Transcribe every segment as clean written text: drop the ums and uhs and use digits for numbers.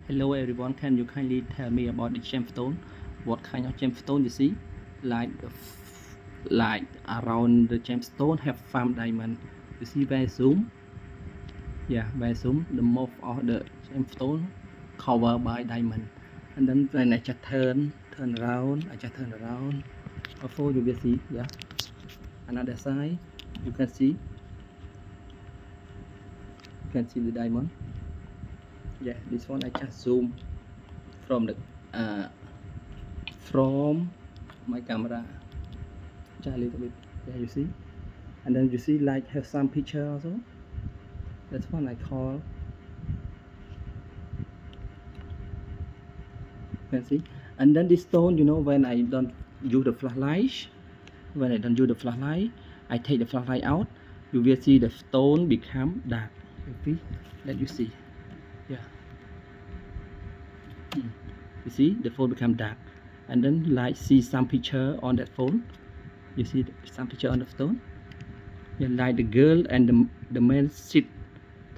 Hello everyone, can you kindly tell me about the gemstone? What kind of gemstone you see? Like like around the gemstone have farm diamond. You see by zoom? Yeah, by zoom, the most of the gemstone covered by diamond. And then when I just turn around, before you will see, yeah. Another side, you can see the diamond. Yeah, this one I just zoom from the from my camera just a little bit. Yeah, you see, and then you see like have some picture also. That's one I call, you can see. And then this stone, you know, when I don't use the flashlight, I take the flashlight out, you will see the stone become dark. You see, let you see. Yeah. You see the phone become dark, and then like see some picture on that phone. You see some picture on the stone. Yeah, like the girl and the man sit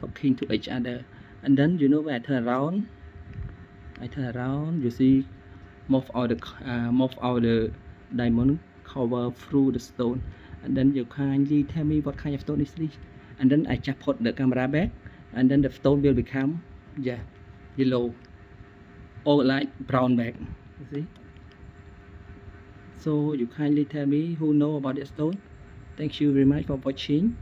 talking to each other. And then you know when I turn around, you see most of the diamond cover through the stone. And then you kindly tell me what kind of stone is this? And then I just put the camera back, and then the stone will become, yeah, yellow or like brown back. You see? So you kindly tell me who know about the stone. Thank you very much for watching.